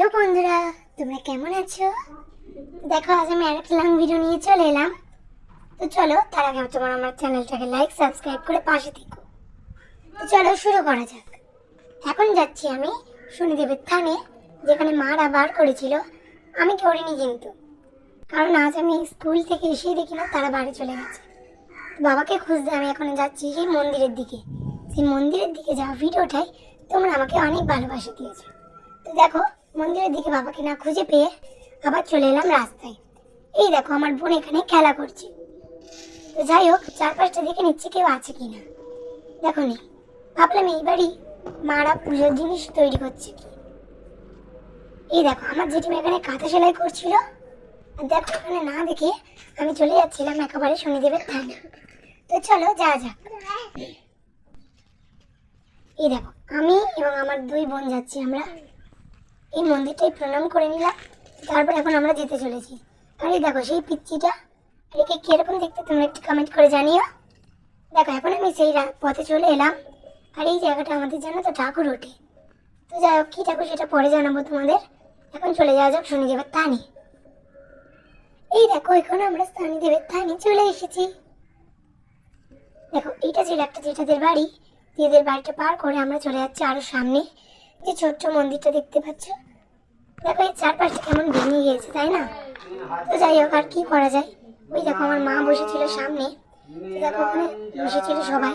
Hello বন্ধুরা, তোমরা কেমন আছো? দেখো আজ আমি আরেকটা লং ভিডিও নিয়ে চলে এলাম। তো চলো তার আগে তোমরা আমার চ্যানেলটাকে লাইক সাবস্ক্রাইব করে পাশে থেকো। তো চলো শুরু করা যাক। এখন যাচ্ছি আমি শনিদেবের থানে, যেখানে মারা বার করেছিল। আমি করিনি কিন্তু, কারণ আজ আমি স্কুল থেকে এসেই দেখি না তারা বাড়ি চলে গেছে। বাবাকে খুঁজতে আমি এখন যাচ্ছি সেই মন্দিরের দিকে। সেই মন্দিরের দিকে যাওয়া ভিডিওটাই তোমরা আমাকে অনেক ভালোবাসা দিয়েছো। তো দেখো মন্দিরের দিকে বাবাকে না খুঁজে পেয়ে আবার চলে এলাম রাস্তায়। এই দেখো আমার বোন এখানে খেলা করছে। তো যাই হোক, চারপাশটা দেখে নিচ্ছে কেউ আছে কিনা। দেখো নি, ভাবলাম এইবারই মারা পুজোর জিনিস তৈরি করছে কি। এই দেখো আমার জেঠিমা এখানে কাঁথা সেলাই করছিল। আর দেখো এখানে না দেখে আমি চলে যাচ্ছিলাম একেবারে শনিদেবের থানে। তো চলো যাওয়া যাক। এই দেখো আমি এবং আমার দুই বোন যাচ্ছি। আমরা এই মন্দিরটাই প্রণাম করে নিলাম, তারপর এখন আমরা যেতে চলেছি। আর এই দেখো সেই পিচ্চিটা, একে কিরকম দেখতে তোমরা একটু কমেন্ট করে জানিও। দেখো এখন আমি সেই পথে চলে এলাম। আর এই জায়গাটা আমাদের জানো তো ঠাকুর ওঠে। তো যাই হোক কী ঠাকুর সেটা পরে জানাবো তোমাদের। এখন চলে যাওয়া যাক শনিদেবের থানে। এই দেখো এখন আমরা শনিদেবের থানে চলে এসেছি। দেখো এইটা ছিল একটা জেঠাদের বাড়ি। জেঠাদের বাড়িটা পার করে আমরা চলে যাচ্ছি আরো সামনে। যে ছোট্ট মন্দিরটা দেখতে পাচ্ছ, দেখো এই চারপাশটা কেমন ভেঙে গিয়েছে তাই না। তো যাই হোক আর কি করা যায়। ওই দেখো আমার মা বসেছিল সামনে। দেখো ওখানে বসেছিল সবাই,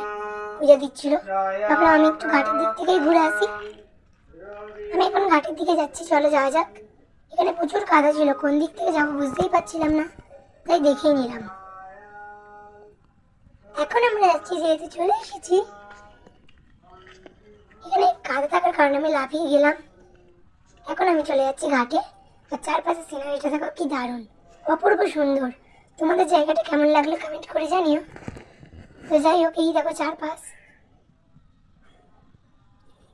পূজা দিচ্ছিল। তারপরে আমি একটু ঘাটের দিক থেকেই ঘুরে আসি। আমি এখন ঘাটের দিকে যাচ্ছি, চলো যাওয়া যাক। এখানে প্রচুর কাদা ছিল, কোন দিক থেকে যাবো বুঝতেই পারছিলাম না, তাই দেখেই নিলাম। এখন আমরা যাচ্ছি, যেহেতু চলে এসেছি এখানে কাদা থাকার কারণে আমি লাফিয়ে গেলাম। এখন আমি চলে যাচ্ছি ঘাটে। আর চারপাশে সিনারিটা দেখো কি দারুণ, অপূর্ব সুন্দর। তোমাদের জায়গাটা কেমন লাগলো কমেন্ট করে জানিও। তো যাই হোক এই দেখো চারপাশ,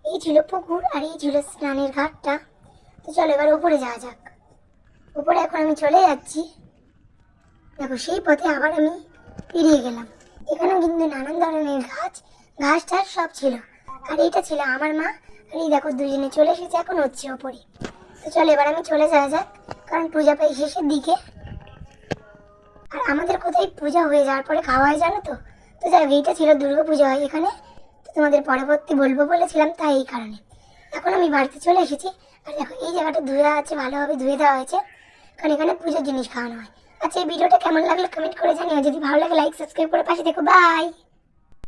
এই ছিল পুকুর আর এই ছিল স্নানের ঘাটটা। তো চলো এবার উপরে যাওয়া যাক। উপরে এখন আমি চলে যাচ্ছি। দেখো সেই পথে আবার আমি পেরিয়ে গেলাম। এখানেও কিন্তু নানান ধরনের ঘাস টাস সব ছিল। আর এইটা ছিল আমার মা। আর এই দেখো দুজনে চলে এসেছে, এখন হচ্ছে ওপরে। তো চলো এবার আমি চলে যাওয়া যাক, কারণ পূজা প্রায় শেষের দিকে। আর আমাদের কোথায় পূজা হয়ে যাওয়ার পরে খাওয়া হয় জানো তো। তো যাই হোক এইটা ছিল দুর্গা পূজা হয় এখানে। তো তোমাদের পরবর্তী বলবো বলেছিলাম, তাই এই কারণে। এখন আমি বাড়িতে চলে এসেছি। আর দেখো এই জায়গাটা ধুয়ে আছে, ভালোভাবে ধুয়ে দেওয়া হয়েছে, কারণ এখানে পুজোর জিনিস খাওয়ানো হয়। আচ্ছা এই ভিডিওটা কেমন লাগলো কমেন্ট করে জানিও। যদি ভালো লাগে লাইক সাবস্ক্রাইব করে পাশে দেখো। বাই।